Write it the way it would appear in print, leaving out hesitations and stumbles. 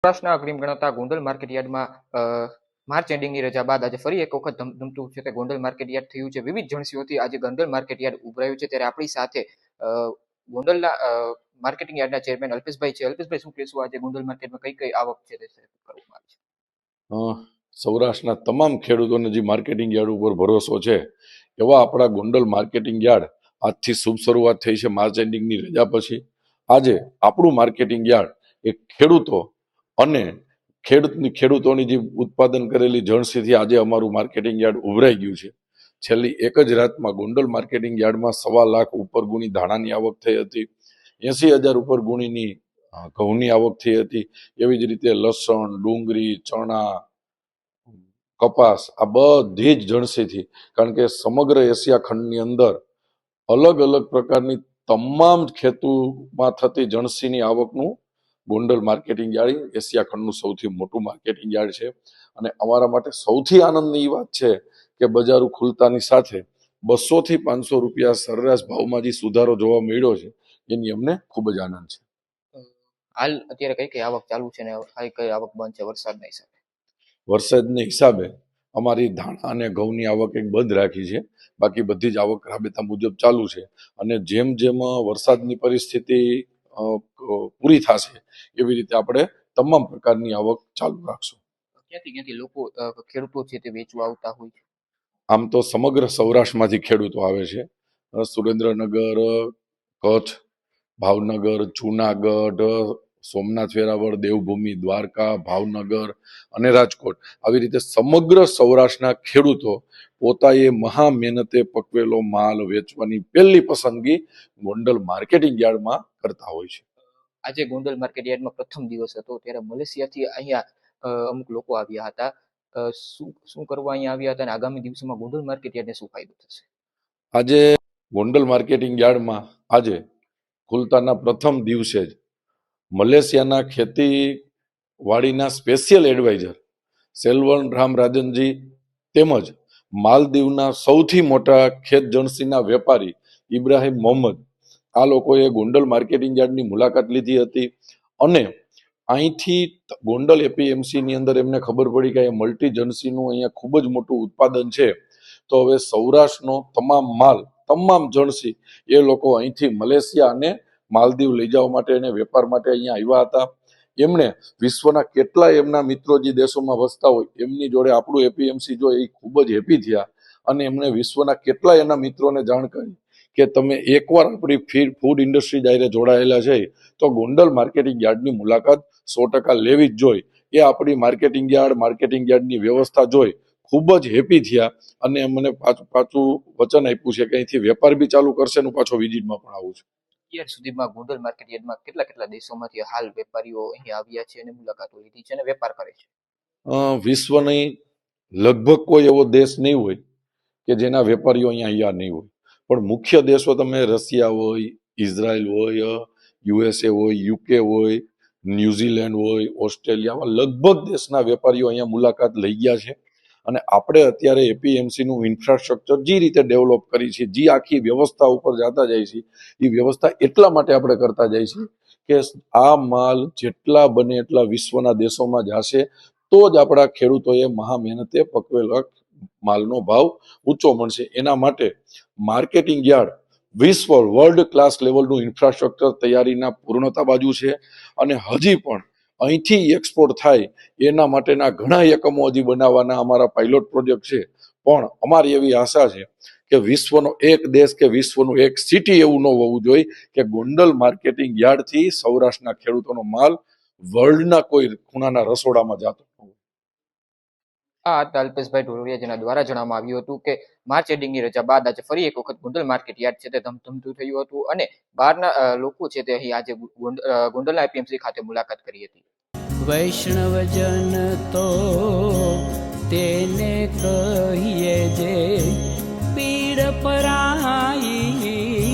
સૌરાષ્ટ્રના અગ્રીમ ગણાતા ગોંડલ માર્કેટયાર્ડમાં માર્ચ એન્ડિંગની રજા બાદ આજે ફરી એક વખત ધમધમતું છે તે ગોંડલ માર્કેટયાર્ડ થયું છે. વિવિધ જણસીઓથી આજે ગોંડલ માર્કેટયાર્ડ ઉભરાયું છે. ત્યારે આપણી સાથે ગોંડલના માર્કેટિંગ યાર્ડના ચેરમેન અલ્પેશભાઈ છે. અલ્પેશભાઈ, શું કહેશું આજે ગોંડલ માર્કેટમાં કઈ કઈ આવક છે તે કરવામાં આવી છે? સૌરાષ્ટ્રના તમામ ખેડૂતોને જે માર્કેટિંગ યાર્ડ ઉપર ભરોસો છે એવા આપણા ગોંડલ માર્કેટિંગ યાર્ડ આજથી શુભ શરૂઆત થઈ છે. માર્ચ એન્ડિંગની રજા પછી આજે આપણું માર્કેટિંગ યાર્ડ એ ખેડૂતો અને ખેડૂતોની જે ઉત્પાદન કરેલી જણસીથી આજે અમારું માર્કેટિંગ યાર્ડ ઉભરાઈ ગયું છે. છેલ્લી એક જ રાતમાં ગોંડલ માર્કેટિંગ યાર્ડમાં 1.25 લાખ ઉપર ગુણી ધાણાની આવક થઈ હતી, 80,000 ઉપર ગુણીની ઘઉંની આવક થઈ હતી. એવી જ રીતે લસણ, ડુંગળી, ચણા, કપાસ આ બધી જ જણસીથી, કારણ કે સમગ્ર એશિયા ખંડની અંદર અલગ અલગ પ્રકારની તમામ ખેતુમાં થતી જણસીની આવકનું ગોંડલ માર્કેટિંગ યાર્ડ એશિયા ખંડનું સૌથી મોટું માર્કેટિંગ યાર્ડ છે. અને અમારા માટે સૌથી આનંદની વાત છે કે બજારો ખુલતાની સાથે 200 થી 500 રૂપિયા સરેરાશ ભાવમાં જે સુધારો જોવા મળ્યો છે એની અમને ખૂબ જ આનંદ છે. હાલ અત્યારે કઈ કઈ આવક ચાલુ છે ને કઈ આવક બંધ છે વરસાદના હિસાબે? વરસાદના હિસાબે અમારી ધાણા અને ઘઉંની આવક એક બંધ રાખી છે, બાકી બધી જ આવક રાબેતા મુજબ ચાલુ છે. અને જેમ જેમ વરસાદની પરિસ્થિતિ પૂરી થશે એવી રીતે આપણે તમામ પ્રકારની આવક ચાલુ રાખશું. ક્યાંથી લોકો ખેડૂતો છે તે વેચવા આવતા હોય છે? આમ તો સમગ્ર સૌરાષ્ટ્રમાંથી ખેડૂતો આવે છે. સુરેન્દ્રનગર, કચ્છ, ભાવનગર, જુનાગઢ, સોમનાથ, વેરાવળ, દેવભૂમિ, દ્વારકા, ભાવનગર અને રાજકોટ, આવી રીતે સમગ્ર સૌરાષ્ટ્રના ખેડૂતો પોતાએ મહા મહેનતે પકવેલો માલ વેચવાની પહેલી પસંદગી ગોંડલ માર્કેટિંગ યાર્ડમાં કરતા હોય છે. આજે ગોંડલ માર્કેટ યાર્ડમાં પ્રથમ દિવસ હતો ત્યારે મલેશિયાથી અહીંયા અમુક લોકો આવ્યા હતા. શું કરવા અહીંયા આવ્યા હતા અને આગામી દિવસોમાં ગોંડલ માર્કેટ યાર્ડને શું ફાયદો થશે? આજે ગોંડલ માર્કેટિંગ યાર્ડમાં આજે ખુલતાના પ્રથમ દિવસે જ મલેશિયાના ખેતીવાડીના સ્પેશિયલ એડવાઇઝર સેલ્વન રામરાજનજી તેમજ માલદીવના સૌથી મોટા ખેત જણસીના વેપારી ઇબ્રાહિમ મોહમ્મદ, આ લોકોએ ગોંડલ માર્કેટિંગ યાર્ડની મુલાકાત લીધી હતી. અને અહીંથી ગોંડલ એપીએમસી ની અંદર એમને ખબર પડી કે મલ્ટી જણસીનું અહીંયા ખૂબ જ મોટું ઉત્પાદન છે. તો હવે સૌરાષ્ટ્રનો તમામ માલ, તમામ જણસી એ લોકો અહીંથી મલેશિયા અને માલદીવ લઈ જવા માટે અને વેપાર માટે અહીંયા આવ્યા હતા. એમણે વિશ્વના કેટલાય એમના મિત્રો જે દેશોમાં વસતા હોય એમની જોડે આપણું એપીએમસી જો એ ખૂબ જ હેપી થયા અને એમણે વિશ્વના કેટલાય એના મિત્રોને જાણ કરી કે તમે એકવાર આપણી ફૂડ ઇન્ડસ્ટ્રી દાયરે જોડાયેલા છે તો ગોંડલ માર્કેટિંગ યાર્ડની મુલાકાત 100% લેવી જ જોઈએ. એ આપણી માર્કેટિંગ યાર્ડની વ્યવસ્થા જોઈ ખૂબ જ હેપી થયા અને મને પાછું વચન આપ્યું છે કે અહીંથી વેપાર બી ચાલુ કરશે અને પાછો વિઝિટમાં પણ આવું છું. અત્યાર સુધીમાં ગોંડલ માર્કેટ યાર્ડમાં કેટલા દેશોમાંથી હાલ વેપારીઓ અહીં આવ્યા છે અને મુલાકાતો લીધી છે અને વેપાર કરે છે? વિશ્વની લગભગ કોઈ એવો દેશ નહીં હોય કે જેના વેપારીઓ અહીંયા નહીં હોય. પણ મુખ્ય દેશો તમે રશિયા હોય, ઇઝરાયલ હોય, USA હોય, UK હોય, ન્યુઝીલેન્ડ હોય, ઓસ્ટ્રેલિયામાં લગભગ દેશના વેપારીઓ અહીંયા મુલાકાત લઈ ગયા છે. અને આપણે અત્યારે એપીએમસીનું ઇન્ફ્રાસ્ટ્રક્ચર જે રીતે ડેવલપ કરી છે, જે આખી વ્યવસ્થા ઉપર જતા જાય છે, એ વ્યવસ્થા એટલા માટે આપણે કરતા જાય છે કે આ માલ જેટલા બને એટલા વિશ્વના દેશોમાં જશે તો જ આપણા ખેડૂતોએ મહા મહેનતે પકવેલા માલનો ભાવ ઊંચો મળશે. એના માટે માર્કેટિંગ યાર્ડ વર્લ્ડ ક્લાસ લેવલનું ઇન્ફ્રાસ્ટ્રક્ચર તૈયારીના પૂર્ણતા બાજુ છે. અને હજી પણ અહીંથી એક્સપોર્ટ થાય એના માટેના ઘણા એકમો હજી બનાવવાના અમારા પાયલોટ પ્રોજેક્ટ છે. પણ અમારી એવી આશા છે કે વિશ્વનો એક દેશ કે વિશ્વનું એક સિટી એવું ન હોવું જોઈએ કે ગોંડલ માર્કેટિંગ યાર્ડથી સૌરાષ્ટ્રના ખેડૂતોનો માલ વર્લ્ડના કોઈ ખૂણાના રસોડામાં જતો. આ હતા અલ્પેશભાઈ ઢોલરિયા, જેના દ્વારા જણાવવામાં આવ્યું હતું કે માર્ચ એન્ડિંગની રજા બાદ આજે ફરી એક વખત ગોંડલ માર્કેટ યાર્ડ છે તે ધમધમતું થયું હતું અને બહારના લોકો છે તે અહીં આજે ગોંડલના એપીએમસી ખાતે મુલાકાત કરી હતી. વૈષ્ણવજન તો તેને કહીએ જે પીડ પરાઈ.